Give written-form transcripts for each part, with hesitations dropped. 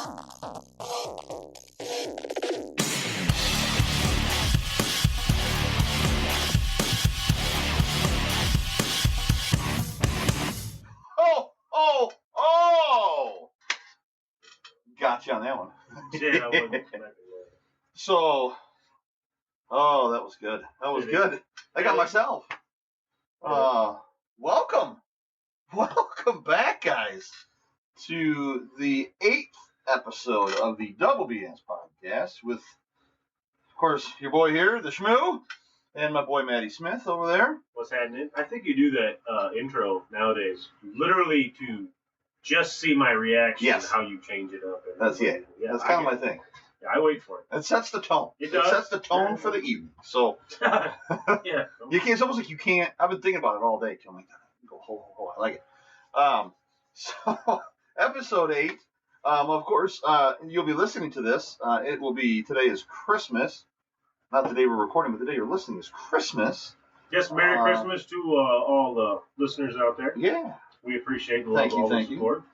Oh! Got you on that one. Yeah, I wasn't. So, that was good. That was good. I got myself. Welcome back, guys, to the 8th episode of the Double BS podcast with, of course, your boy here, the Shmoo, and my boy Matty Smith over there. What's happening? I think you do that intro nowadays literally to just see my reaction and how you change it up. That's it. Yeah, that's kind of my thing. Yeah, I wait for it. It sets the tone. It does. It sets the tone for the evening. So, yeah. You can't, it's almost like you can't. I've been thinking about it all day. I'm like, go, ho, I like it. So, episode 8. Of course, you'll be listening to this. It will be, today is Christmas. Not the day we're recording, but the day you're listening is Christmas. Yes, Merry Christmas to all the listeners out there. Yeah. We appreciate the love, all the support.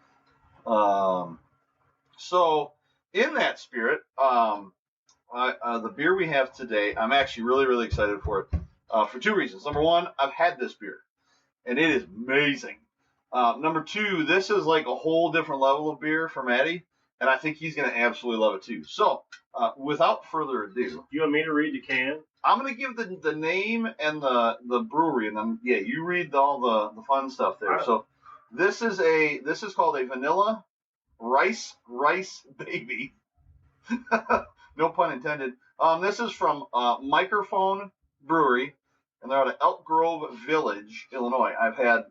So, in that spirit, the beer we have today, I'm actually really, really excited for it for 2 reasons. Number 1, I've had this beer, and it is amazing. Number 2, this is like a whole different level of beer for Matty, and I think he's going to absolutely love it too. So, without further ado, you want me to read the can? I'm going to give the name and the brewery, and then you read all the fun stuff there. Right. So, this is called a vanilla rice baby. No pun intended. This is from Microphone Brewery, and they're out of Elk Grove Village, Illinois. I've had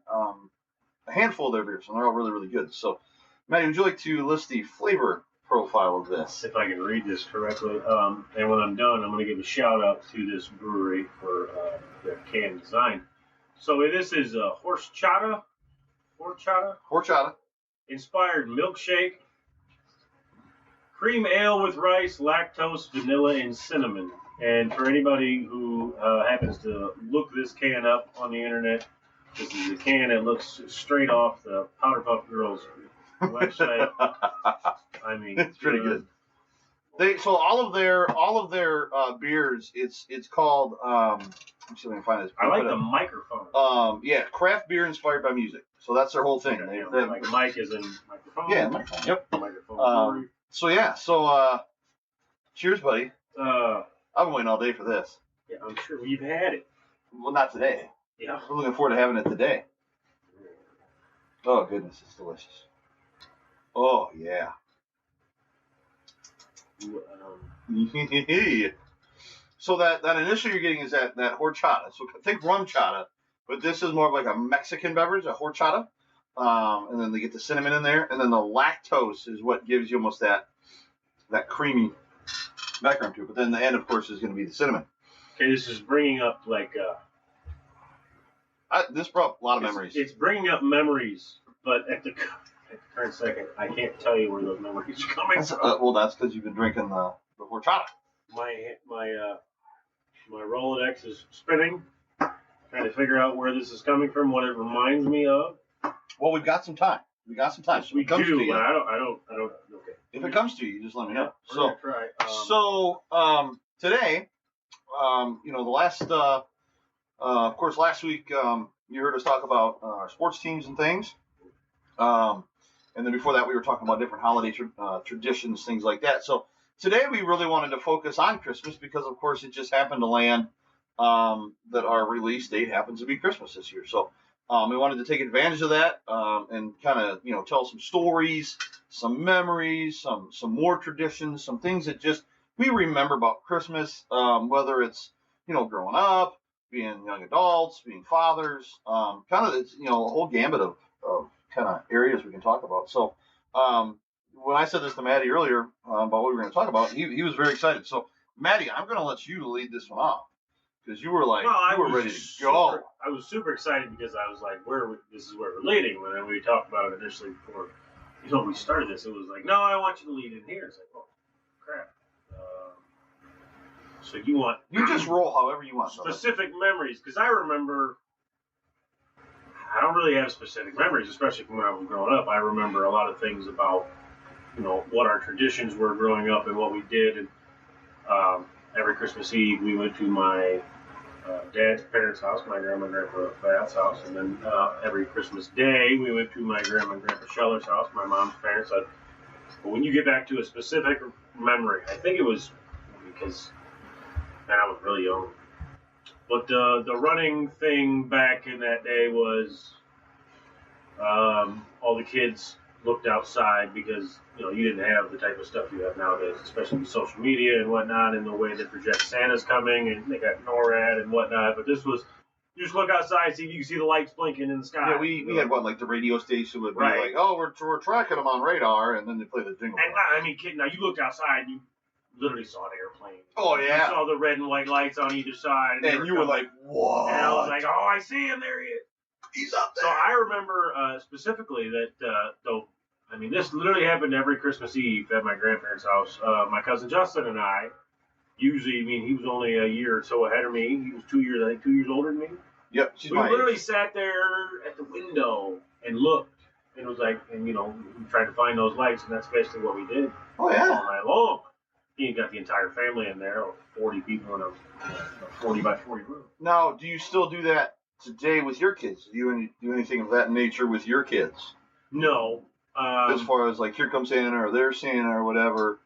a handful of their beers, and they're all really, really good. So, Matty, would you like to list the flavor profile of this? If I can read this correctly. And when I'm done, I'm going to give a shout-out to this brewery for their can design. So this is horchata inspired milkshake, cream ale with rice, lactose, vanilla, and cinnamon. And for anybody who happens to look this can up on the internet, this is a can that looks straight off the Powderpuff Girls website. I mean, it's pretty good. So all of their beers, it's called. Let me see if I can find this. I like the microphone. Craft beer inspired by music. So that's their whole thing. Yeah, like mic is in microphone. Yeah, microphone. Yep. Microphone. Cheers, buddy. I've been waiting all day for this. Yeah, I'm sure we've had it. Well, not today. Yeah. We're looking forward to having it today. Oh, goodness, it's delicious. Oh, yeah. So that initial you're getting is that horchata. So think rum chata, but this is more of like a Mexican beverage, a horchata. And then they get the cinnamon in there, and then the lactose is what gives you almost that creamy background to it. But then the end, of course, is going to be the cinnamon. Okay, this is bringing up like... this brought a lot of memories. It's bringing up memories, but at the current second, I can't tell you where those memories are coming from. That's because you've been drinking the horchata. My Rolodex is spinning, trying to figure out where this is coming from, what it reminds me of. Well, we've got some time. Yes, we do, but I don't. Okay. If it comes to you, just let me know. We're gonna try. Today, the last, of course, last week you heard us talk about our sports teams and things, and then before that we were talking about different holiday traditions, things like that. So today we really wanted to focus on Christmas because, of course, it just happened to land that our release date happens to be Christmas this year. So. We wanted to take advantage of that and kind of, tell some stories, some memories, some more traditions, some things that just we remember about Christmas, whether it's, growing up, being young adults, being fathers, kind of, it's, a whole gambit of kind of areas we can talk about. So when I said this to Matty earlier about what we were going to talk about, he was very excited. So, Matty, I'm going to let you lead this one off. Because you were like, you were ready to go. I was super excited because I was like, this is where we're leading. When we talked about it initially before we started this, it was like, no, I want you to lead in here. It's like, oh, crap. So you just roll however you want. Specific memories. Because I remember, I don't really have specific memories, especially from when I was growing up. I remember a lot of things about what our traditions were growing up and what we did. And every Christmas Eve, we went to my dad's parents' house, my grandma and grandpa Vath's house, and then every Christmas Day, we went to my grandma and grandpa Scheller's house, my mom's parents. But when you get back to a specific memory, I think it was because I was really young. But the running thing back in that day was all the kids looked outside because you didn't have the type of stuff you have nowadays, especially with social media and whatnot, and the way they project Santa's coming and they got NORAD and whatnot. But this was, you just look outside, see if you can see the lights blinking in the sky. Yeah, we had like the radio station would be like, oh, we're tracking them on radar, and then they play the jingle. And I mean, kid, now you looked outside, you literally saw an airplane. Oh yeah, you saw the red and white lights on either side, and you were like, whoa! And I was like, oh, I see him, there he is. He's up there. So I remember specifically that, though, I mean, this literally happened every Christmas Eve at my grandparents' house. My cousin Justin and I, usually, I mean, he was only a year or so ahead of me. He was 2 years, I think 2 years older than me. Yep. We literally sat there at the window and looked. And it was like, and we tried to find those lights, and that's basically what we did. Oh, yeah. All night long. You got the entire family in there, 40 people in a 40 by 40 room. Now, do you still do that today with your kids? Do you do anything of that nature with your kids? No. As far as like, here comes Santa or there's Santa or whatever?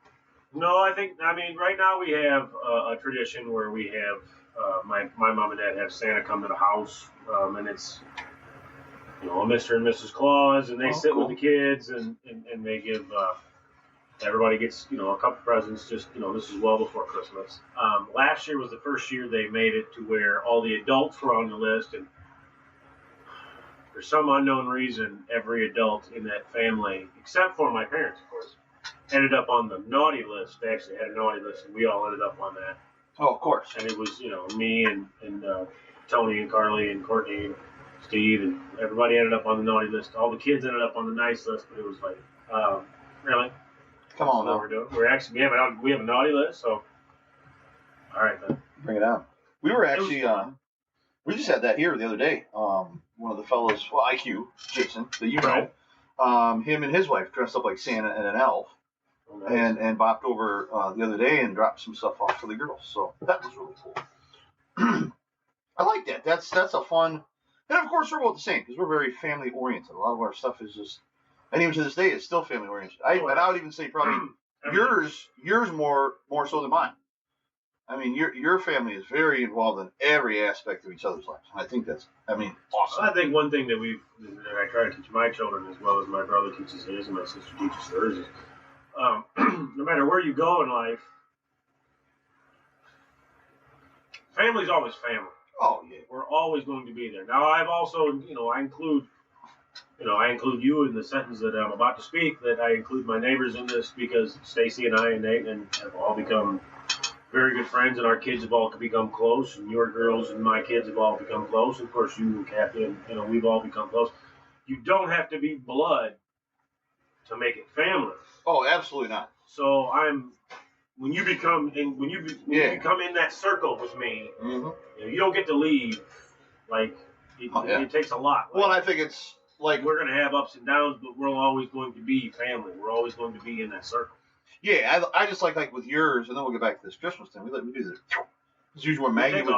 No, I mean, right now we have a tradition where we have, my mom and dad have Santa come to the house, and it's, a Mr. and Mrs. Claus, and they sit with the kids, and they give, everybody gets, a couple presents, just, this is well before Christmas. Last year was the first year they made it to where all the adults were on the list, and for some unknown reason, every adult in that family, except for my parents, of course, ended up on the naughty list. They actually had a naughty list, and we all ended up on that. Oh, of course. And it was, me and Tony and Carly and Courtney and Steve, and everybody ended up on the naughty list. All the kids ended up on the nice list, but it was like, really? Come on, now. We're doing. We're actually we have a naughty list, so all right then. Bring it on. We were actually we just had that here the other day. One of the fellows, IQ, Jason, that you know, him and his wife dressed up like Santa and an elf, and bopped over the other day and dropped some stuff off for the girls. So that was really cool. I like that. That's a fun, and of course we're both the same because we're very family oriented. A lot of our stuff is just, and even to this day, it's still family oriented. And I would even say probably yours more so than mine. I mean, your family is very involved in every aspect of each other's lives. And I think that's, awesome. I think one thing that I try to teach my children as well as my brother teaches his and my sister teaches hers is, no matter where you go in life, family's always family. Oh, yeah. We're always going to be there. Now, I've also, I include you in the sentence that I'm about to speak, that I include my neighbors in this because Stacy and I and Nate have all become very good friends, and our kids have all become close, and your girls and my kids have all become close. Of course, you and Kathy, and we've all become close. You don't have to be blood to make it family. Oh, absolutely not. So when you become in that circle with me, you don't get to leave. Like it takes a lot. Well, and I think it's like we're going to have ups and downs, but we're always going to be family. We're always going to be in that circle. Yeah, I just like with yours, and then we'll get back to this Christmas thing. We do this. This is usually where Maggie would.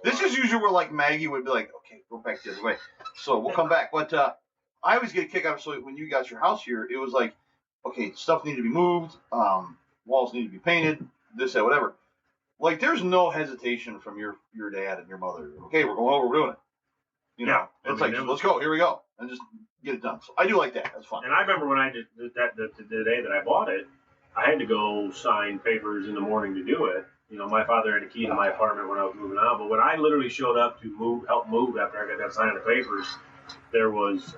This is usually where like Maggie would be like, okay, go back the other way. So we'll come back. But I always get a kick out of so when you got your house here, it was like, okay, stuff needed to be moved, walls need to be painted, this, that, whatever. Like there's no hesitation from your dad and your mother. Okay, we're going over, we're doing it. It's like let's go, here we go, and just get it done. So I do like that. That's fun. And I remember when I did that the day that I bought it. I had to go sign papers in the morning to do it. My father had a key to my apartment when I was moving out. But when I literally showed up to help move after I got done signing the papers, there was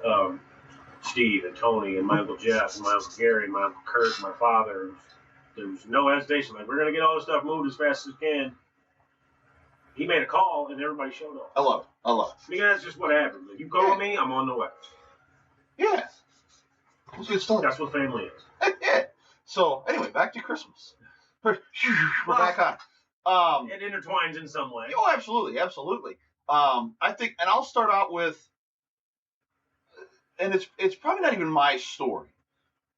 Steve and Tony and my Uncle Jeff and my Uncle Gary and my Uncle Kurt and my father. There was no hesitation. Like, we're going to get all this stuff moved as fast as we can. He made a call, and everybody showed up. I love it. Because that's just what happens. If you call me, I'm on the way. Yeah. That's good stuff. That's what family is. Yeah. So, anyway, back to Christmas. We're back on. It intertwines in some way. Oh, absolutely, absolutely. I think, and I'll start out with, and it's probably not even my story,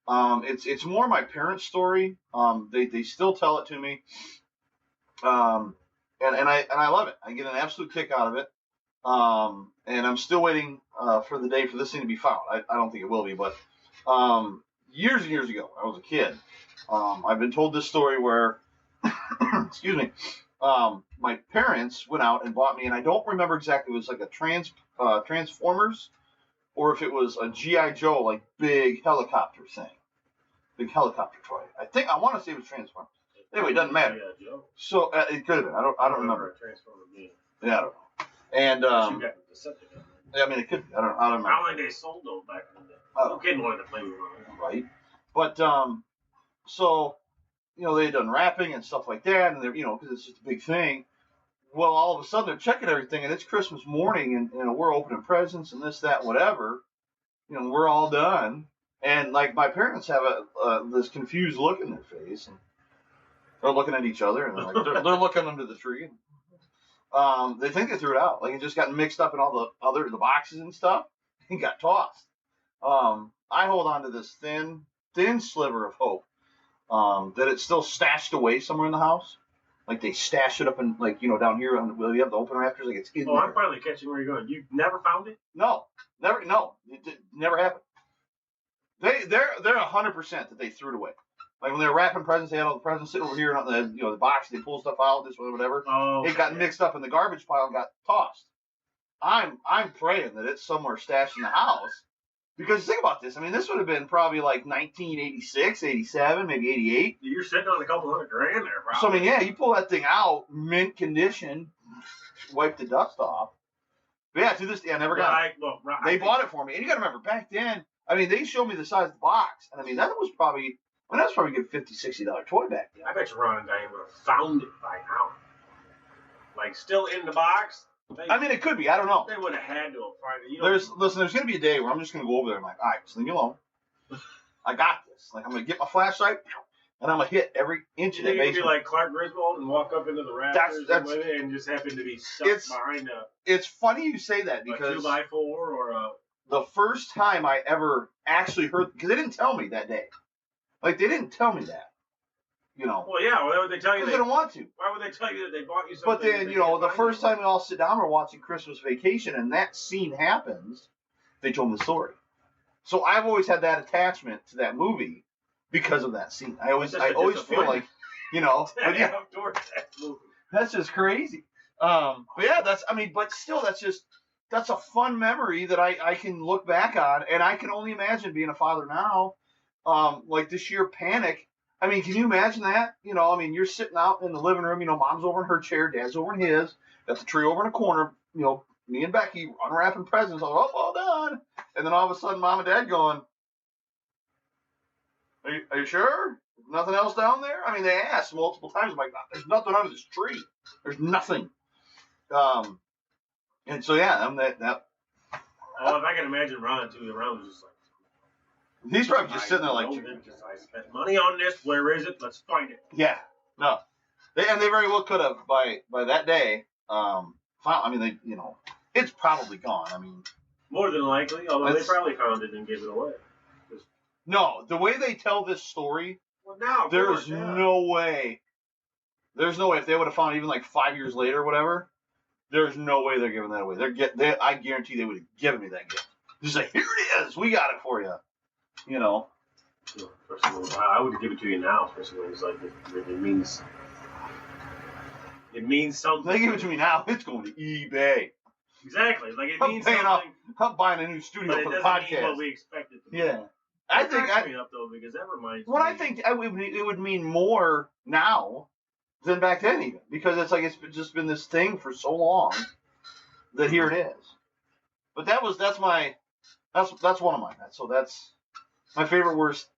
It's more my parents' story. They still tell it to me. And I love it. I get an absolute kick out of it. And I'm still waiting for the day for this thing to be found. I don't think it will be, but years and years ago, I was a kid. I've been told this story where, excuse me, my parents went out and bought me, and I don't remember exactly. It was like a Transformers, or if it was a GI Joe, like big helicopter thing, big helicopter toy. I want to say it was Transformers. Anyway, it doesn't matter. Yeah, Joe. So it could have been. I don't remember. Transformer being. Yeah, I don't know. And you got the subject. I mean, it could be. I don't remember. I don't think they sold those back in the day. No kid wanted to play with them. Right. But so they had done rapping and stuff like that, and they're because it's just a big thing. Well, all of a sudden they're checking everything, and it's Christmas morning, and we're opening presents and this, that, whatever. We're all done, and like my parents have this confused look in their face, and they're looking at each other, and they're looking under the tree. And, they think they threw it out, like it just got mixed up in all the boxes and stuff, and got tossed. I hold on to this thin sliver of hope that it's still stashed away somewhere in the house. Like they stash it up in, like, down here where you have the open rafters, like it's in there. I'm finally catching where you're going. You never found it? No, never. No, it never happened. They're 100% that they threw it away. Like when they were wrapping presents, they had all the presents sitting over here on the box. They pull stuff out, this whatever. Oh, it got mixed up in the garbage pile and got tossed. I'm praying that it's somewhere stashed in the house. Because think about this. I mean, this would have been probably like 1986, 87, maybe 88. You're sitting on a couple $100,000 there, probably. So, I mean, yeah, you pull that thing out, mint condition, wipe the dust off. But yeah, to this day, I never got it. They bought it for me. And you got to remember, back then, I mean, they showed me the size of the box. And I mean, that was probably a good $50, $60 toy back then. I bet you Ron and Diane would have found it by now. Like, still in the box. I mean, it could be. I don't know. They would have had to have found it. There's going to be a day where I'm just going to go over there and I'm like, all right, just leave me alone. I got this. Like, I'm going to get my flashlight and I'm going to hit every inch of that basement. You could be like Clark Griswold and walk up into the rafters and just happen to be stuck behind It's funny you say that because a 2x4 or a... The first time I ever actually heard, because they didn't tell me that day. Like, they didn't tell me that. Well, yeah. Why would they tell you? Because they don't want to. Why would they tell you that they bought you something? But then, the first time we all sit down, we're watching Christmas Vacation, and that scene happens. They told me the story. So I've always had that attachment to that movie because of that scene. I always feel like, but yeah, that's just crazy. But yeah, that's a fun memory that I can look back on, and I can only imagine being a father now. Like the sheer panic. I mean, can you imagine that? You're sitting out in the living room, mom's over in her chair, dad's over in his, got the tree over in the corner, me and Becky unwrapping presents, all done. And then all of a sudden, mom and dad going, are you sure? Nothing else down there? I mean, they asked multiple times. I'm like, there's nothing under this tree. There's nothing. And so, yeah, I'm that. Oh, if I can imagine Ron, too, Ron was just like, he's probably just sitting there like, I spent money on this. Where is it? Let's find it. Yeah. No. They very well could have by that day. It's probably gone. I mean, more than likely, although they probably found it and gave it away. No, the way they tell this story, there's no way. There's no way if they would have found it even like 5 years later or whatever. There's no way they're giving that away. I guarantee they would have given me that gift. Just like, here it is. We got it for you. First of all, I would give it to you now. First of all, it's like it means something. They give it to me now. It's going to eBay. Exactly. Like it means something. I'm buying a new studio for the podcast. Mean what we expected. Yeah. I think up though because that reminds me. Well, I think it would mean more now than back then, even because it's like it's just been this thing for so long that here it is. But that's one of mine. So that's my favorite worst.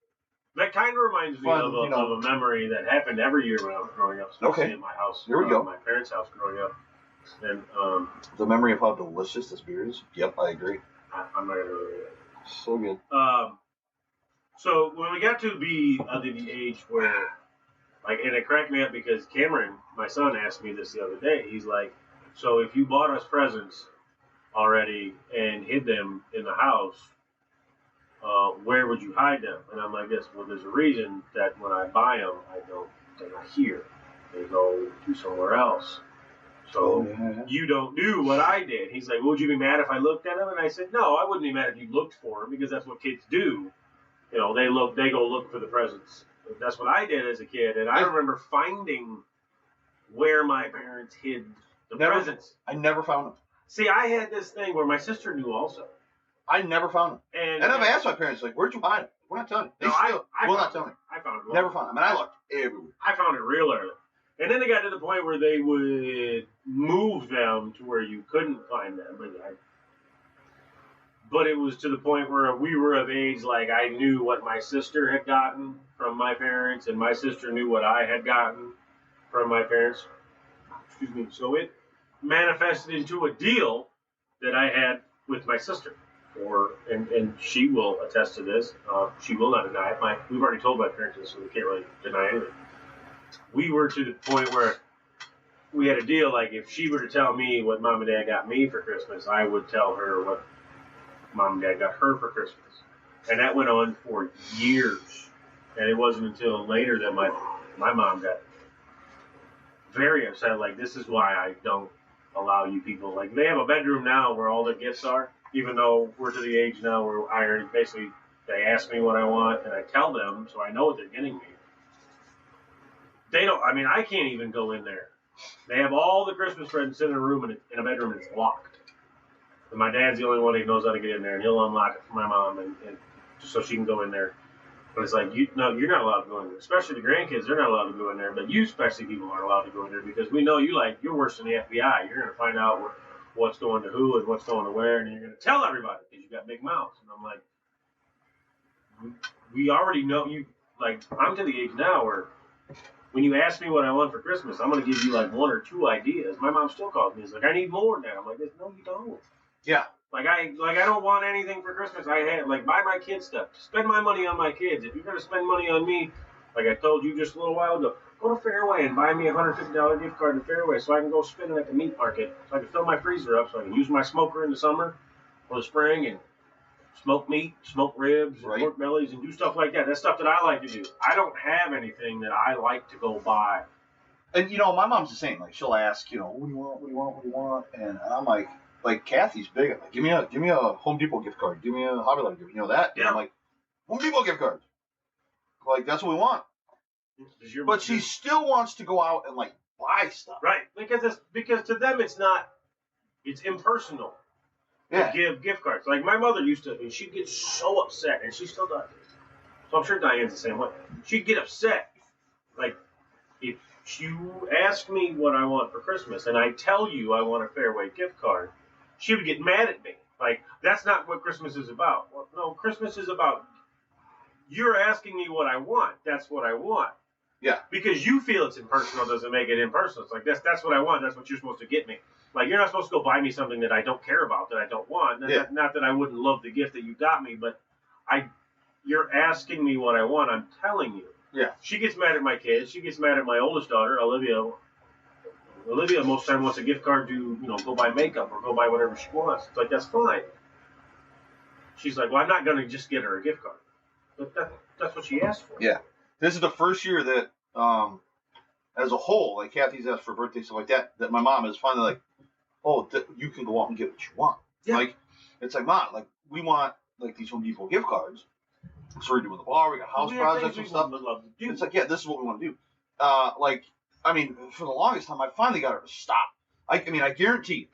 That kind of reminds me of a memory that happened every year when I was growing up. Especially in my house. Here we go. My parents' house growing up. And the memory of how delicious this beer is. Yep, I agree. I'm not gonna really. So good. So when we got to be under the age where, like, and it cracked me up because Cameron, my son, asked me this the other day. He's like, "So if you bought us presents already and hid them in the house, where would you hide them? And I'm like this. Well, there's a reason that when I buy them, they're not here. They go to somewhere else. So you don't do what I did. He's like, well, would you be mad if I looked at them? And I said, no, I wouldn't be mad if you looked for them because that's what kids do. You know, they go look for the presents. That's what I did as a kid. And I remember finding where my parents hid the presents. I never found them. See, I had this thing where my sister knew also. I never found them. And I've asked my parents, like, where'd you hide them? We're not telling you. They will not tell me. I found it. Never found them. And I looked everywhere. I found it real early. And then it got to the point where they would move them to where you couldn't find them. But it was to the point where we were of age, like I knew what my sister had gotten from my parents, and my sister knew what I had gotten from my parents. Excuse me. So it manifested into a deal that I had with my sister. And she will attest to this. She will not deny it. We've already told my parents this, so we can't really deny anything. We were to the point where we had a deal, like if she were to tell me what mom and dad got me for Christmas, I would tell her what mom and dad got her for Christmas. And that went on for years. And it wasn't until later that my mom got very upset, like, this is why I don't allow you people, like, they have a bedroom now where all the gifts are, even though we're to the age now where I already basically, they ask me what I want, and I tell them, so I know what they're getting me. They don't, I mean, I can't even go in there. They have all the Christmas presents in a room, in a bedroom, and it's locked. And my dad's the only one who knows how to get in there, and he'll unlock it for my mom, and so she can go in there. But it's like, you're not allowed to go in there. Especially the grandkids, they're not allowed to go in there. But you, especially, people aren't allowed to go in there because we know you're worse than the FBI. You're going to find out what's going to who and what's going to where, and you're going to tell everybody because you got big mouths. And I'm like, we already know you. Like, I'm to the age now where when you ask me what I want for Christmas, I'm going to give you like one or two ideas. My mom still calls me. She's like, I need more than that. I'm like, no, you don't. Yeah. Like I don't want anything for Christmas. I had buy my kids stuff. Spend my money on my kids. If you're gonna spend money on me, like I told you just a little while ago, go to Fairway and buy me a $150 gift card to Fairway so I can go spend it at the meat market. So I can fill my freezer up so I can use my smoker in the summer or the spring and smoke meat, smoke ribs, and pork bellies, and do stuff like that. That's stuff that I like to do. I don't have anything that I like to go buy. And my mom's the same. Like she'll ask, what do you want? What do you want? What do you want? And I'm like Kathy's big. I'm like, give me a Home Depot gift card. Give me a Hobby Lobby gift. That. Yeah. And I'm like, Home Depot gift cards. Like that's what we want. But she still wants to go out and like buy stuff. Right. Because to them it's impersonal. Yeah. To give gift cards. Like my mother used to, and she'd get so upset, and she still does. So I'm sure Diane's the same way. She'd get upset. Like if you ask me what I want for Christmas and I tell you I want a Fairway gift card, she would get mad at me. Like, that's not what Christmas is about. Well, no, Christmas is about you're asking me what I want. That's what I want. Yeah. Because you feel it's impersonal doesn't make it impersonal. It's like, that's what I want. That's what you're supposed to get me. Like, you're not supposed to go buy me something that I don't care about, that I don't want. Not that I wouldn't love the gift that you got me, but you're asking me what I want. I'm telling you. Yeah. She gets mad at my kids. She gets mad at my oldest daughter, Olivia. Olivia most of the time wants a gift card to, go buy makeup or go buy whatever she wants. It's like, that's fine. She's like, well, I'm not going to just get her a gift card. But that's what she asked for. Yeah. This is the first year that, as a whole, like Kathy's asked for birthday, stuff like that my mom is finally like, oh, you can go out and get what you want. Yeah. Like, it's like, Mom, like, we want, like, these Home Depot gift cards. So we're doing the bar, we got house projects and stuff. It's like, yeah, this is what we want to do. For the longest time, I finally got her to stop. I guarantee,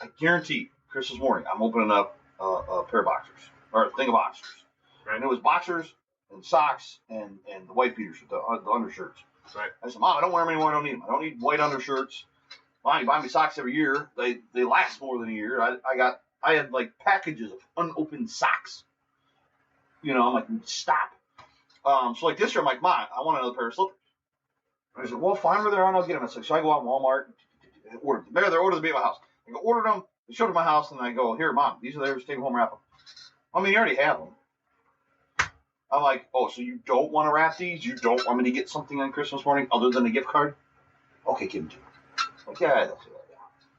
Christmas morning, I'm opening up a pair of boxers, or a thing of boxers. Right. And it was boxers and socks and the white beaters with the undershirts. Right. I said, Mom, I don't wear them anymore. I don't need them. I don't need white undershirts. Mom, you buy me socks every year. They last more than a year. I had like packages of unopened socks. I'm like, stop. So like this year, I'm like, Mom, I want another pair of slippers. And I said, well, fine, where they're on, I'll get them. It's like, so I go out in Walmart and order them. They're ordered to be at my house. I go order them, they show them to my house, and I go, here, Mom, these are theirs, take them home, wrap them. I mean, you already have them. I'm like, oh, so you don't want to wrap these? You don't want me to get something on Christmas morning other than a gift card? Okay, give them to me. Like, yeah, that's it.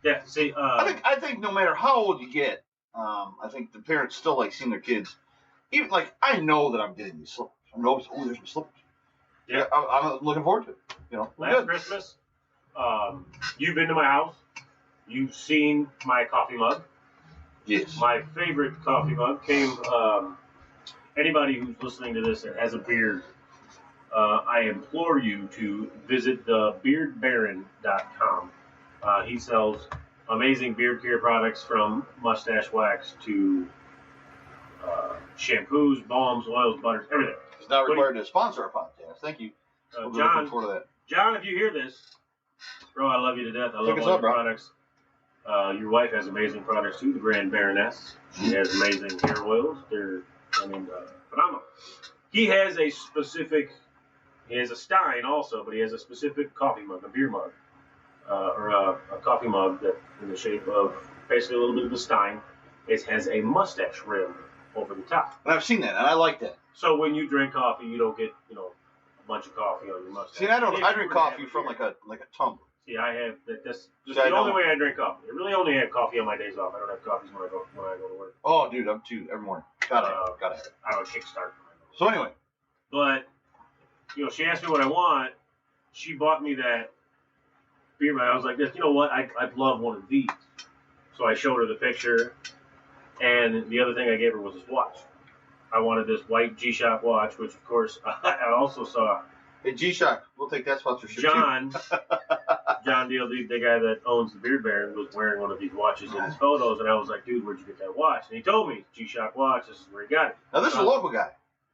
Yeah, see, I think no matter how old you get, I think the parents still like seeing their kids even like I know that I'm getting these slippers. I know, there's my slippers. Yeah, I'm looking forward to it. You know, last Christmas, you've been to my house. You've seen my coffee mug. Yes. My favorite coffee mug came. Anybody who's listening to this that has a beard, I implore you to visit thebeardbaron.com. He sells amazing beard care products from mustache wax to shampoos, balms, oils, butters, everything. He's not required to sponsor our podcast. Thank you. We'll be looking forward to that. John, if you hear this, bro, I love you to death. I love all your products. Your wife has amazing products too, the Grand Baroness. She has amazing hair oils. They're, phenomenal. He has a Stein also, but he has a specific coffee mug, a beer mug, or a coffee mug that in the shape of basically a little bit of a Stein. It has a mustache rim over the top. And I've seen that, and I like that. So when you drink coffee, you don't get, a bunch of coffee on your mustache. See, I drink coffee from like a tumbler. See, I have that's the only way I drink coffee. I really only have coffee on my days off. I don't have coffees when I go to work. Oh, dude, I'm too every morning. Gotta have it. I have a kickstart. So anyway, but she asked me what I want. She bought me that beer mug. I was like, you know what? I'd love one of these. So I showed her the picture, and the other thing I gave her was this watch. I wanted this white G-Shock watch, which of course I also saw. Hey, G-Shock, we'll take that sponsorship. John Deal, the guy that owns the Beard Baron, was wearing one of these watches in his photos, and I was like, dude, where'd you get that watch? And he told me, G-Shock watch, this is where he got it. Now, this is a local guy.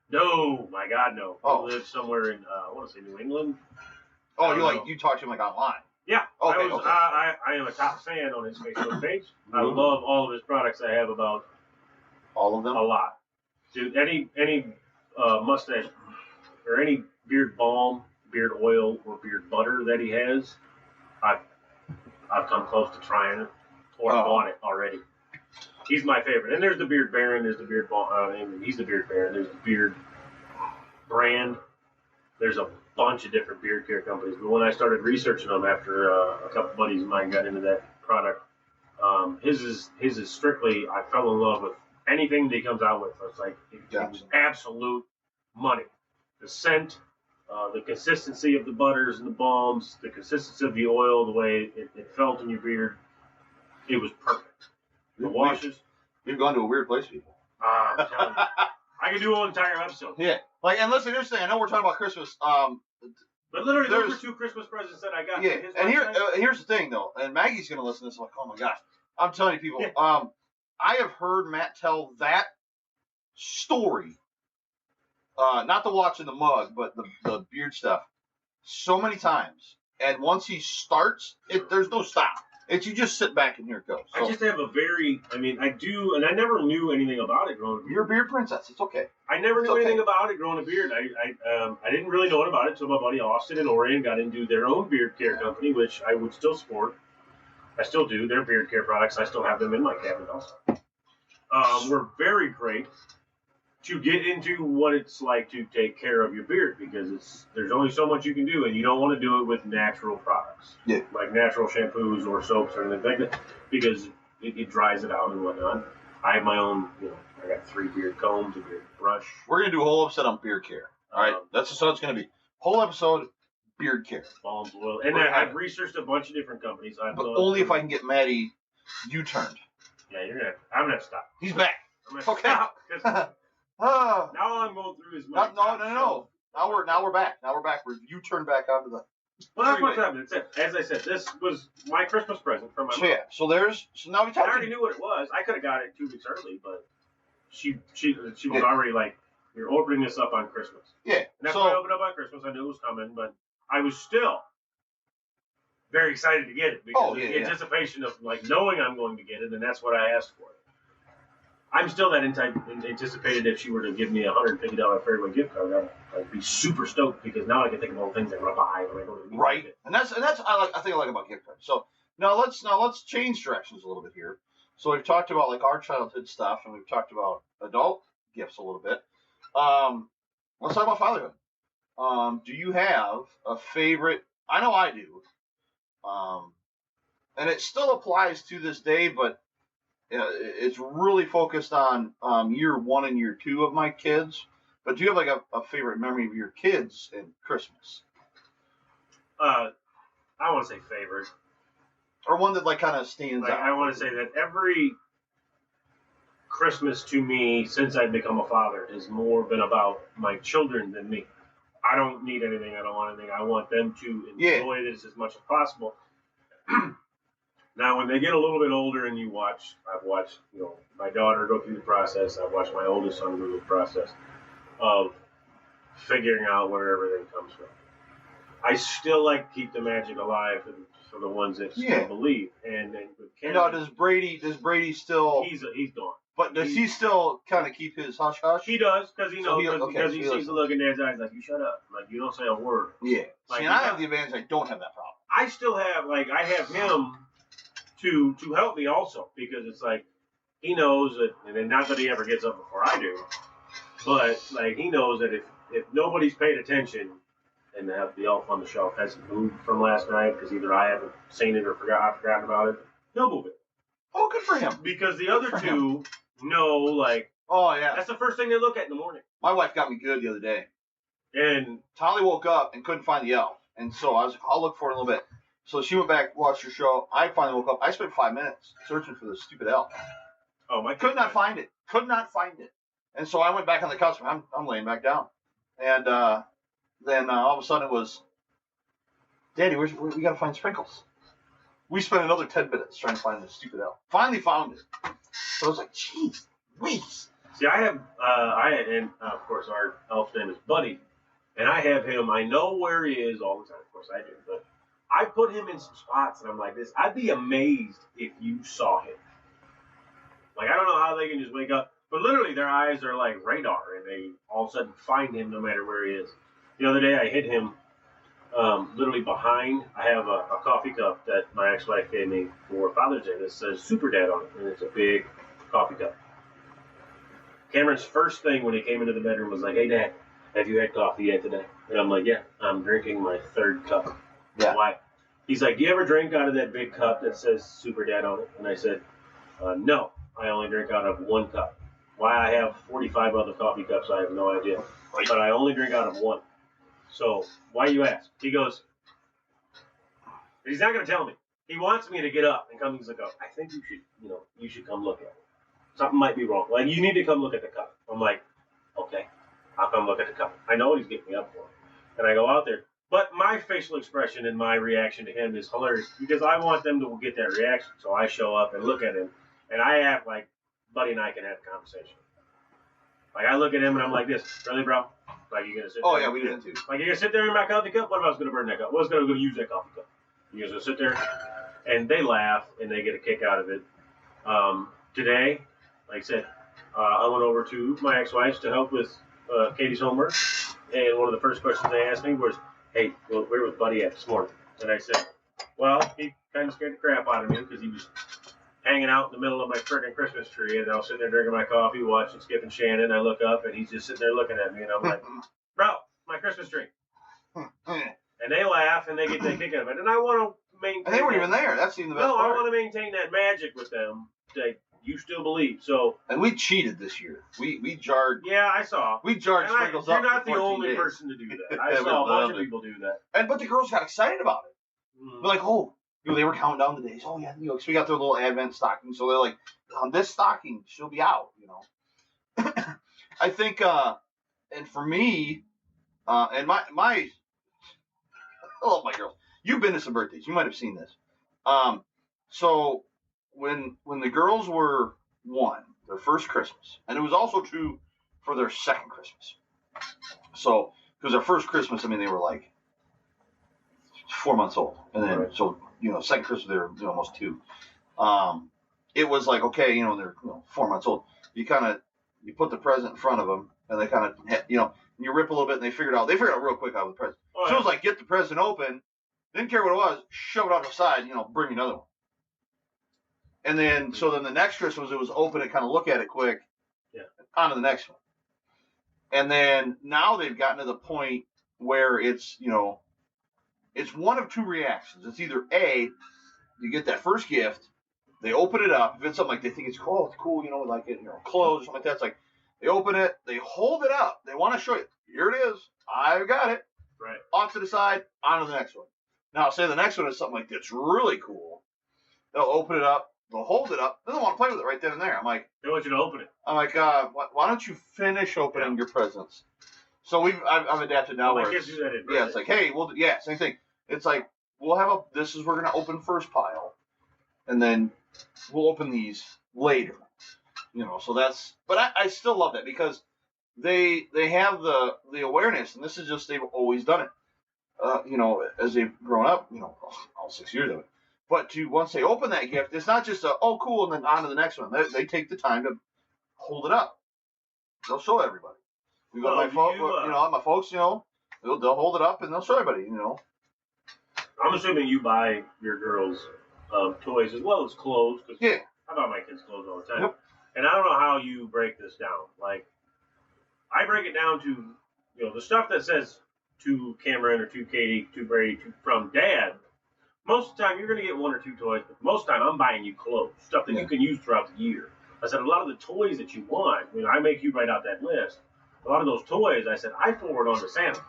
No, my God, no. Oh. He lives somewhere in, I want to say New England. Oh, you talked to him like online? Yeah. Okay, I am a top fan on his Facebook page. I love all of his products. I have about all of them. A lot. Dude, any mustache or any beard balm, beard oil, or beard butter that he has, I've come close to trying it or bought it already. He's my favorite. And there's the Beard Baron. There's the Beard Balm. He's the Beard Baron. There's the Beard Brand. There's a bunch of different beard care companies. But when I started researching them after a couple buddies of mine got into that product, his is strictly, I fell in love with anything that he comes out with. It's like, it was absolute money. The scent, the consistency of the butters and the balms, the consistency of the oil, the way it felt in your beard, it was perfect. The washes. You've gone to a weird place, people. I'm telling you. I could do an entire episode. Yeah. And listen, here's the thing. I know we're talking about Christmas. But literally, those were 2 Christmas presents that I got. Yeah. And here's the thing, though. And Maggie's going to listen to this like, oh, my gosh. I'm telling you, people. I have heard Matt tell that story. Not the watch in the mug, but the beard stuff. So many times. And once he starts, there's no stop. It's you just sit back and here it goes. So, I just have I do, and I never knew anything about it growing a beard. You're a beard princess. It's okay. I never knew anything about it growing a beard. I didn't really know about it until my buddy Austin and Orion got into their own beard care company, which I would still support. I still do. Their beard care products, I still have them in my cabinet also. We're very great to get into what it's like to take care of your beard because there's only so much you can do, and you don't want to do it with natural products, like natural shampoos or soaps or anything like that, because it dries it out and whatnot. I have my own, I got 3 beard combs, a beard brush. We're gonna do a whole episode on beard care. All right, that's just how it's gonna be. Whole episode, beard care, balms, oil, and I've researched a bunch of different companies. But only if I can get Matty U-turned. Yeah, I'm gonna have to stop. He's back. I'm gonna stop. Now I'm going through his money. No. Now we're back. You turn back onto the. Well, that's what's happening. As I said, this was my Christmas present from my mom. Yeah. So now we talked. I already knew what it was. I could have got it 2 weeks early, but she was already like, "You're opening this up on Christmas." Yeah. And that's why I opened up on Christmas. I knew it was coming, but I was still very excited to get it because the anticipation of like knowing I'm going to get it, and that's what I asked for. I'm still that anticipated if she were to give me a $150 Fairway gift card, I'd be super stoked because now I can think of all the things I'm gonna buy when I go to the right. And that's I think I like about gift cards. So now let's change directions a little bit here. So we've talked about like our childhood stuff, and we've talked about adult gifts a little bit. Let's talk about fatherhood. Do you have a favorite? I know I do. And it still applies to this day, but it's really focused on year 1 and year 2 of my kids. But do you have like a favorite memory of your kids in Christmas? I want to say favorite. Or one that like kind of stands out? I want to say that every Christmas to me, since I've become a father, has more been about my children than me. I don't need anything. I don't want anything. I want them to enjoy this as much as possible. Now, when they get a little bit older and I've watched, my daughter go through the process. I've watched my oldest son go through the process of figuring out where everything comes from. I still like to keep the magic alive for the ones that still believe. And with Cameron, does Brady still? He's gone. But does he still kind of keep his hush hush? He does, because he knows, because he sees the look in Dad's eyes, like, you shut up. Like, you don't say a word. Yeah. Like, See, and I have the advantage, I don't have that problem. I still have, I have him to help me also, because it's like, he knows that, and not that he ever gets up before I do, but, he knows that if nobody's paid attention, and the elf on the shelf hasn't moved from last night, because either I haven't seen it or I've forgotten about it, he'll move it. Oh, good for him. Because the other two know, oh, yeah. That's the first thing they look at in the morning. My wife got me good the other day. And Tolly woke up and couldn't find the elf. And so I was like, I'll look for it in a little bit. So she went back, watched her show. I finally woke up. I spent 5 minutes searching for the stupid elf. Oh, my! Could not find it. And so I went back on the customer. I'm laying back down. And then all of a sudden it was, Daddy, we got to find Sprinkles. We spent another 10 minutes trying to find this stupid elf. Finally found it. So I was like, jeez, wait. See, and of course our elf's name is Buddy. And I have him, I know where he is all the time. Of course I do. But I put him in some spots and I'm like this. I'd be amazed if you saw him. I don't know how they can just wake up. But literally their eyes are like radar and they all of a sudden find him no matter where he is. The other day I hit him literally behind. I have a coffee cup that my ex-wife gave me for Father's Day that says Super Dad on it. And it's a big coffee cup. Cameron's first thing when he came into the bedroom was like, hey, Dad, have you had coffee yet today? And I'm like, yeah, I'm drinking my 3rd cup. Yeah. Why? He's like, do you ever drink out of that big cup that says Super Dad on it? And I said, no, I only drink out of 1 cup. Why I have 45 other coffee cups, I have no idea. But I only drink out of 1. So why you ask? He goes, he's not going to tell me. He wants me to get up and come. He's like, I think you should come look at it. Something might be wrong. You need to come look at the cup. I'm like, okay, I'll come look at the cup. I know what he's getting me up for. And I go out there. But my facial expression and my reaction to him is hilarious because I want them to get that reaction. So I show up and look at him, and I act like Buddy and I can have a conversation. I look at him and I'm like this, really, bro? You gonna sit there? Oh, yeah, we did too. You gonna sit there in my coffee cup? What if I was gonna burn that cup? What's gonna use that coffee cup? You guys gonna sit there? And they laugh and they get a kick out of it. Today, like I said, I went over to my ex-wife's to help with Katie's homework, and one of the first questions they asked me was, hey, well, where was Buddy at this morning? And I said, well, he kind of scared the crap out of me because he was hanging out in the middle of my freaking Christmas tree, and I was sitting there drinking my coffee, watching Skip and Shannon. I look up, and he's just sitting there looking at me, and I'm like, bro, my Christmas tree. And they laugh, and they get that kick out of it. And I want to maintain. And they weren't even there. That's even the best part. I want to maintain that magic with them that you still believe. So. And we cheated this year. We jarred. Yeah, I saw. We jarred Sprinkles up. You're not the only person to do that. I saw a bunch of people do that. But the girls got excited about it. They're like, oh. They were counting down the days. Oh, yeah. So we got their little Advent stocking. So they're like, on this stocking, she'll be out, I think, and for me, and my, I love my girls. You've been to some birthdays. You might have seen this. So when the girls were 1, their first Christmas, and it was also true for their second Christmas. So, because their first Christmas, they were 4 months old. And then, right. So, second Christmas, they were almost 2. It was like, okay, they're 4 months old. You put the present in front of them, and they you rip a little bit, and they figured out real quick how the present. Oh, so it was like, get the present open, didn't care what it was, shove it on the side, bring another one. And then, so then the next Christmas, it was open and kind of look at it quick, on to the next one. And then now they've gotten to the point where it's, it's one of 2 reactions. It's either A, you get that first gift, They open it up. If it's something like they think it's cool, like it, clothes or something like that. It's like they open it, they hold it up. They want to show you. Here it is. I've got it. Right. Off to the side. On to the next one. Now, say the next one is something like that's really cool. They'll open it up. They'll hold it up. Then they want to play with it right then and there. I'm like, they want you to open it. I'm like, why don't you finish opening your presents? So I've adapted now. Well, my kids do that. It's like, hey, same thing. It's like we're gonna open first pile, and then we'll open these later. So that's. But I still love that because they have the awareness, and this is just they've always done it. As they've grown up, all 6 years of it. But once they open that gift, it's not just cool, and then on to the next one. They take the time to hold it up. They'll show everybody. We got my folks, they'll hold it up and they'll show everybody, I'm assuming you buy your girls toys as well as clothes. Cause yeah. I buy my kids clothes all the time. Yep. And I don't know how you break this down. Like, I break it down to, the stuff that says to Cameron or to Katie, to Brady, from Dad. Most of the time, you're going to get one or two toys, but most of the time, I'm buying you clothes, stuff that you can use throughout the year. I said, a lot of the toys that you want, I make you write out that list. A lot of those toys, I said, I forward on to Santa.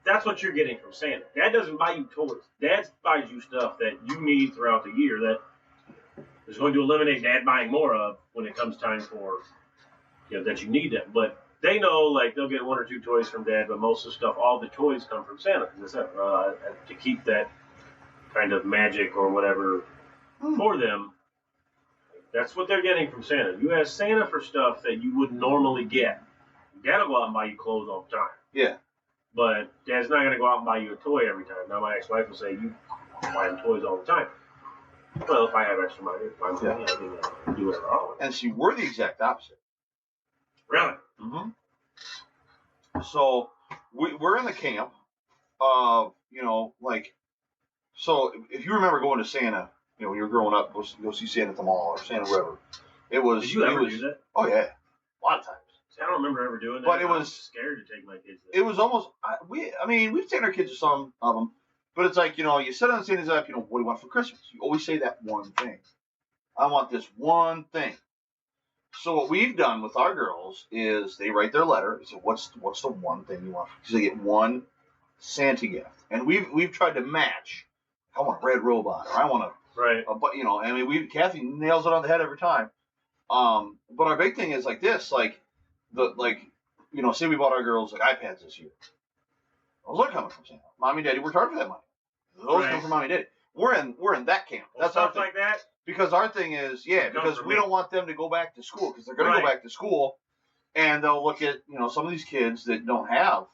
That's what you're getting from Santa. Dad doesn't buy you toys. Dad buys you stuff that you need throughout the year that is going to eliminate Dad buying more of when it comes time for, that you need them. But they know, like, they'll get one or two toys from Dad, but most of the stuff, all the toys come from Santa. Because I said, to keep that kind of magic or whatever for them, that's what they're getting from Santa. You ask Santa for stuff that you would normally get. Dad will go out and buy you clothes all the time. Yeah. But Dad's not going to go out and buy you a toy every time. Now, my ex-wife will say, you buy him toys all the time. Well, if I have extra money, if I'm I can do whatever I want. And see, we're the exact opposite. Really? Mm-hmm. So, we're in the camp of, so if you remember going to Santa, when you were growing up, go see Santa at the mall or Santa wherever. Did you ever do that? Oh, yeah. A lot of times. See, I don't remember ever doing that. But I was scared to take my kids there. It was almost, we've taken our kids to some of them, but it's like, you sit on Santa's lap, what do you want for Christmas? You always say that one thing. I want this one thing. So what we've done with our girls is they write their letter. They say, what's the one thing you want? Because they get one Santa gift. And we've tried to match. I want a red robot, or I want Kathy nails it on the head every time. But our big thing is like this, say we bought our girls iPads this year. Those are coming from Santa. Mommy and Daddy worked hard for that money. Those come from Mommy and Daddy. We're in that camp. That's stuff like that. Because our thing is, because we don't want them to go back to school because they're going to go back to school, and they'll look at some of these kids that don't have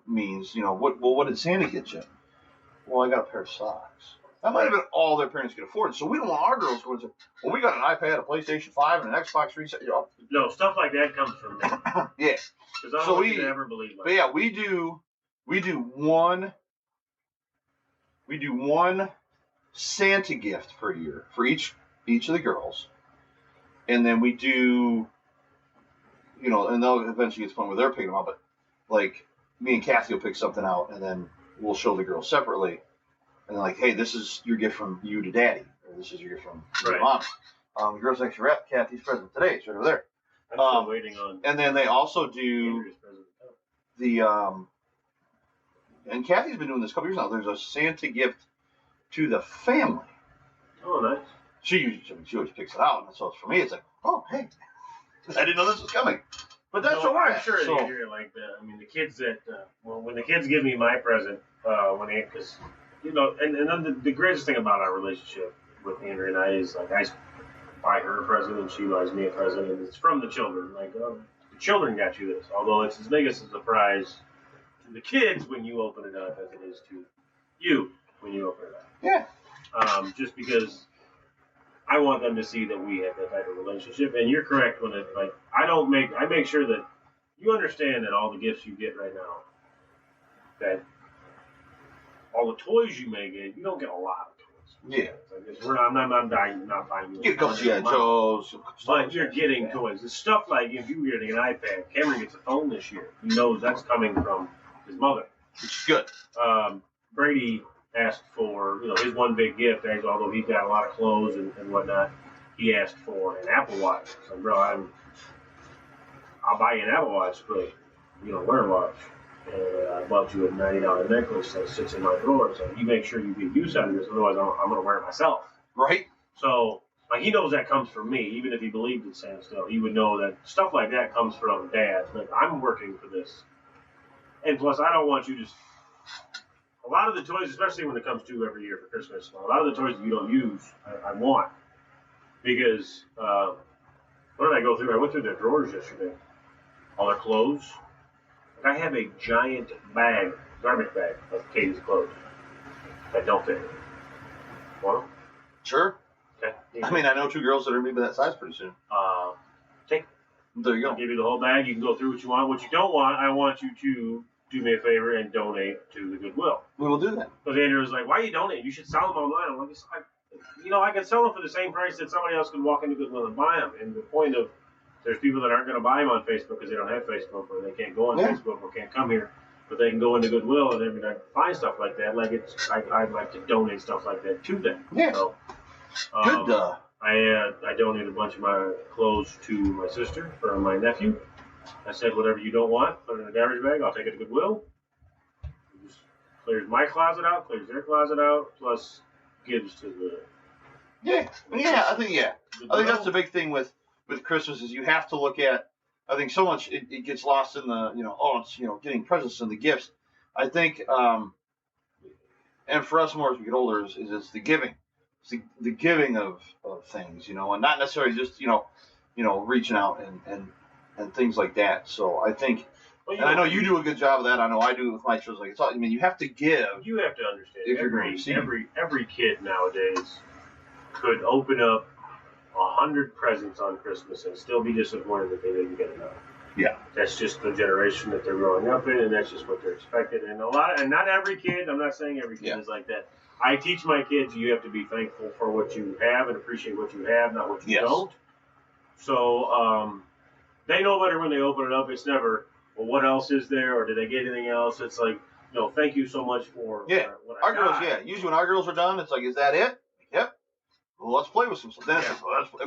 means. What did Santa get you? Well, I got a pair of socks. That might have been all their parents could afford. So we don't want our girls going to say, well, we got an iPad, a PlayStation 5, and an Xbox 360. No, stuff like that comes from them. Yeah. Because I don't want you to ever believe that. But yeah, we do one Santa gift per year for each of the girls. And then we do, and they'll eventually get to the point where they're picking them up. But like me and Kathy will pick something out, and then we'll show the girls separately. And they're like, hey, this is your gift from you to Daddy, or this is your gift from your mom. The girls actually wrapped Kathy's present today. It's right over there. I'm still waiting on. And then they also do and Kathy's been doing this a couple years now. There's a Santa gift to the family. Oh, nice. She always picks it out, and so for me, it's like, oh, hey, I didn't know this was coming. But that's all right. I'm sure they hear it like that. I mean, the kids that when the kids give me my present, because and then the greatest thing about our relationship with Andrea and I is like I buy her a present and she buys me a present, and it's from the children. Like the children got you this, although it's as big as a surprise to the kids when you open it up as it is to you when you open it up. Yeah. Just because I want them to see that we have that type of relationship, and you're correct when it I make sure that you understand that all the gifts you get right now, that all the toys you may get, you don't get a lot of toys. Yeah. I'm not buying you. You go see Joe's. But you're getting toys. It's stuff like if you were getting an iPad, Cameron gets a phone this year. He knows that's coming from his mother. Which is good. Brady asked for, his one big gift, although he's got a lot of clothes and whatnot, he asked for an Apple Watch. So, bro, I'll buy you an Apple Watch, but you don't wear a watch. And I bought you a $90 necklace that sits in my drawer. So you make sure you get use out of this, otherwise I'm going to wear it myself. Right. So, he knows that comes from me. Even if he believed in Santa still, he would know that stuff like that comes from Dad. Like, I'm working for this. And plus, I don't want you to... A lot of the toys, especially when it comes to every year for Christmas, a lot of the toys that you don't use, I want. Because, what did I go through? I went through their drawers yesterday. All their clothes. I have a giant garbage bag of Katie's clothes that don't fit. Want them? Sure. Okay. I mean, I know 2 girls that are maybe that size pretty soon. Take. There you go. I'll give you the whole bag. You can go through what you want. What you don't want, I want you to do me a favor and donate to the Goodwill. We will do that. Because Andrew was like, why are you donating? You should sell them online. I'm like, I can sell them for the same price that somebody else can walk into Goodwill and buy them. And the point of, there's people that aren't going to buy them on Facebook because they don't have Facebook or they can't go on Facebook or can't come here, but they can go into Goodwill and they're going to find stuff like that. Like I'd like to donate stuff like that to them. Yeah. So, Good. I donated a bunch of my clothes to my sister for my nephew. I said, whatever you don't want, put it in a garbage bag. I'll take it to Goodwill. It just clears my closet out, clears their closet out, plus gives to the. Yeah. I think that's the big thing with Christmas is you have to look at. I think so much it gets lost in the it's getting presents and the gifts. I think and for us more as we get older is it's the giving. It's the giving of things, and not necessarily just reaching out and things like that. So I think, and I know you do a good job of that. I know I do it with my children. Like it's all, I mean, you have to give. You have to understand. If you're going to receive. Every kid nowadays could open up 100 presents on Christmas and still be disappointed that they didn't get enough. Yeah, that's just the generation that they're growing up in, and that's just what they're expected. And not every kid. I'm not saying every kid is like that. I teach my kids you have to be thankful for what you have and appreciate what you have, not what you don't. So they know better when they open it up. It's never, well, what else is there, or did they get anything else? It's like, thank you so much for what I got. Girls, usually when our girls are done, it's like, is that it? Yep. Well, let's play with some stuff. Then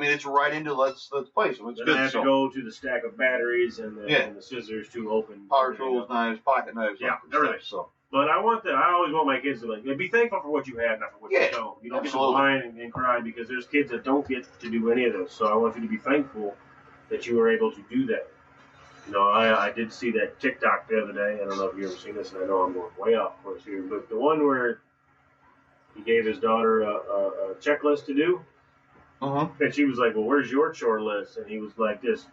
it's right into let's play. So it's then good. I have to go to the stack of batteries and the scissors to open power tools, knives, pocket knives, everything. So. But I always want my kids to be thankful for what you have, not for what you don't. You don't get to whine and cry because there's kids that don't get to do any of this. So I want you to be thankful that you were able to do that. I did see that TikTok the other day. I don't know if you've ever seen this, and I know I'm going way off course here, but the one where he gave his daughter a checklist to do, and she was like, well, where's your chore list? And he was like this.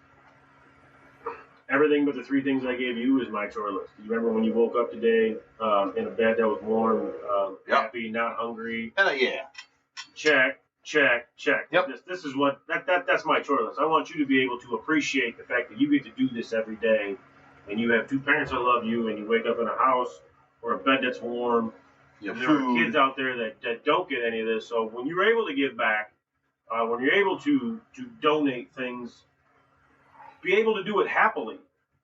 Everything but the 3 things I gave you is my chore list. You remember when you woke up today in a bed that was warm, happy, not hungry? Check. Yep. This is what that's my chore list. I want you to be able to appreciate the fact that you get to do this every day, and you have 2 parents that love you, and you wake up in a house or a bed that's warm. There are kids out there that don't get any of this. So when you're able to give back, when you're able to donate things, be able to do it happily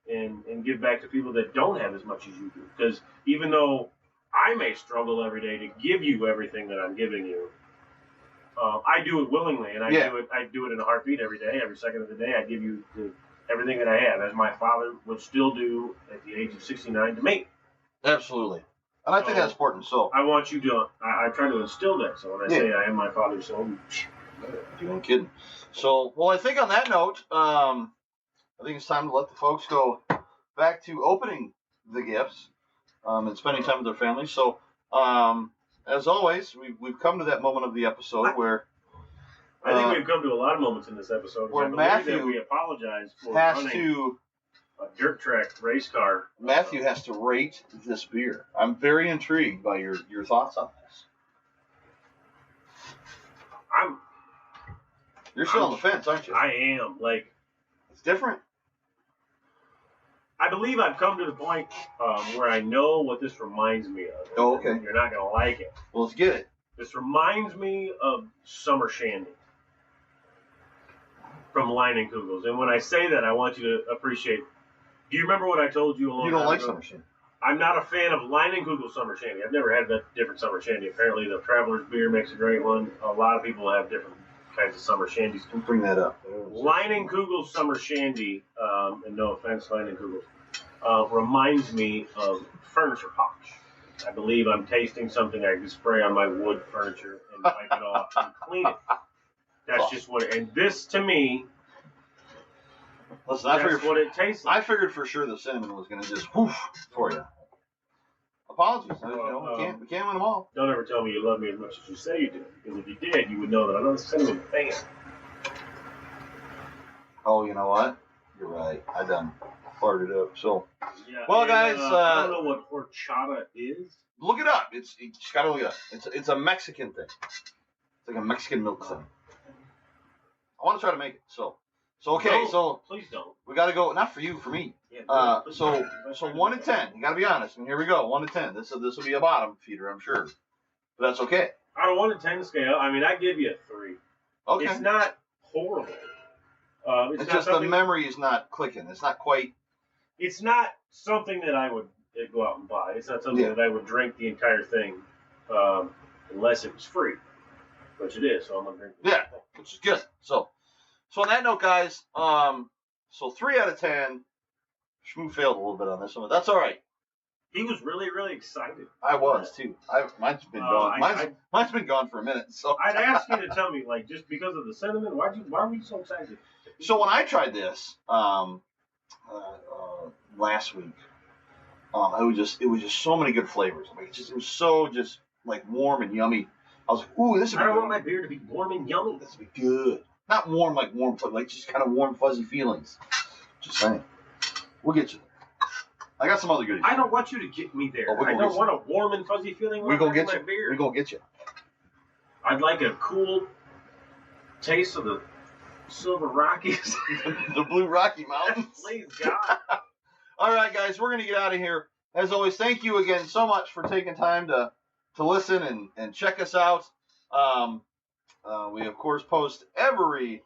and give back to people that don't have as much as you do. Because even though I may struggle every day to give you everything that I'm giving you, I do it willingly, and I do it in a heartbeat every day, every second of the day. I give you everything that I have, as my father would still do at the age of 69 to me. Absolutely. And I think that's important. So I want you to, I try to instill that. So when I say I am my father's son, you ain't kidding. So, well, I think on that note, I think it's time to let the folks go back to opening the gifts and spending time with their families. So, as always, we've come to that moment of the episode where I think we've come to a lot of moments in this episode where Matthew we apologize for has to a dirt track race car. Matthew has to rate this beer. I'm very intrigued by your thoughts on this. You're still on the fence, aren't you? I am. Like, it's different. I believe I've come to the point where I know what this reminds me of. Oh, okay. You're not going to like it. Well, let's get it. This reminds me of Summer Shandy from Leinenkugels. And when I say that, I want you to appreciate. Do you remember what I told you a long time ago? You don't like Summer Shandy. I'm not a fan of Leinenkugel Summer Shandy. I've never had that different Summer Shandy. Apparently, the Traveler's Beer makes a great one. A lot of people have different kinds of Summer Shandies. Bring that up. Leinenkugel Summer Shandy, and no offense, Leinenkugel, reminds me of furniture polish. I believe I'm tasting something I can spray on my wood furniture and wipe it off and clean it. That's just what. And this, to me, listen, that's what it tastes like. I figured for sure the cinnamon was going to just whoosh for you. Apologies. We can't win them all. Don't ever tell me you love me as much as you say you do. Because if you did, you would know that I'm not a cinnamon fan. Oh, you know what? You're right. I done farted up. So, yeah, well, guys, I don't know what horchata is. Look it up. You just gotta look it up. It's a Mexican thing. It's like a Mexican milk thing. I want to try to make it. So okay. No, so please don't. We got to go. Not for you, for me. Yeah, so 1 to 10. You got to be honest. And here we go. 1 to 10. This will be a bottom feeder, I'm sure. But that's okay. On a 1 to 10 scale, I mean, I give you a 3. Okay. It's not horrible. It's just the memory is not clicking. It's not quite. It's not something that I would go out and buy. It's not something that I would drink the entire thing unless it was free, which it is. So I'm gonna drink it. Yeah, which is good. So on that note, guys, so 3 out of 10. Shmoo failed a little bit on this one, but that's all right. He was really, really excited. I was too. Mine's been gone. Mine's been gone for a minute. So I'd ask you to tell me, like, just because of the cinnamon, why were you so excited? So when I tried this last week, it was just so many good flavors. Like it was so just like warm and yummy. I was like, ooh, this would be I don't good. want my beer to be warm and yummy. This would be good. Not warm like warm, but like just kind of warm, fuzzy feelings. Just saying. We'll get you there. I got some other goodies. I don't want you to get me there. I don't want a warm and fuzzy feeling when I drink my beer. We're going to get you. I'd like a cool taste of the Silver Rockies. The Blue Rocky Mountains. Please, God. All right, guys, we're going to get out of here. As always, thank you again so much for taking time to listen and check us out. We, of course, post every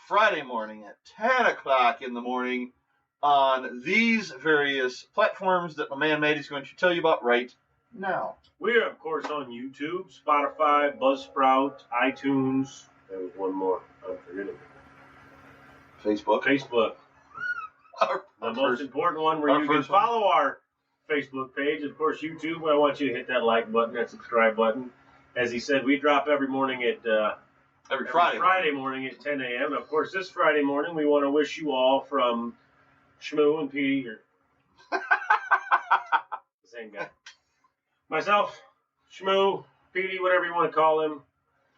Friday morning at 10 o'clock in the morning on these various platforms that my man Matty's going to tell you about right now. We are, of course, on YouTube, Spotify, Buzzsprout, iTunes. There was one more. I'm forgetting. Facebook. The most important one where you can follow our Facebook page. Of course, YouTube, I want you to hit that like button, that subscribe button. As he said, we drop every morning at every Friday morning at 10 a.m. And of course, this Friday morning, we want to wish you all from Shmoo and Petey, or the same guy. Myself, Shmoo, Petey, whatever you want to call him.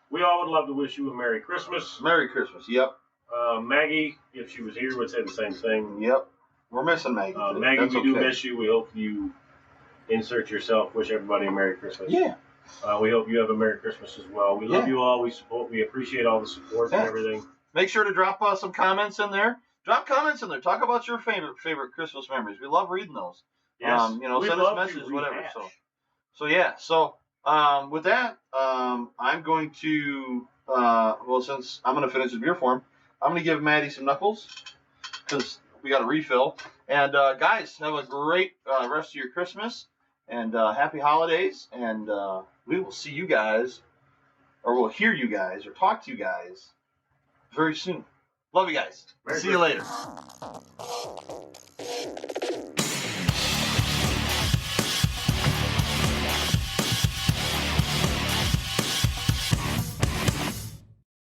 We all would love to wish you a Merry Christmas. Merry Christmas, yep. Maggie, if she was here, would say the same thing. Yep. We're missing Maggie. Maggie, we do miss you. We hope you insert yourself. Wish everybody a Merry Christmas. Yeah. We hope you have a Merry Christmas as well. We love you all. We appreciate all the support and everything. Make sure to drop some comments in there. Drop comments in there. Talk about your favorite Christmas memories. We love reading those. Yes. Send us messages, whatever. So yeah. So with that, I'm going to since I'm going to finish the beer for him, I'm going to give Matty some knuckles because we got a refill. And guys, have a great rest of your Christmas and happy holidays. And we will see you guys, or we'll hear you guys, or talk to you guys very soon. Love you guys. See you later.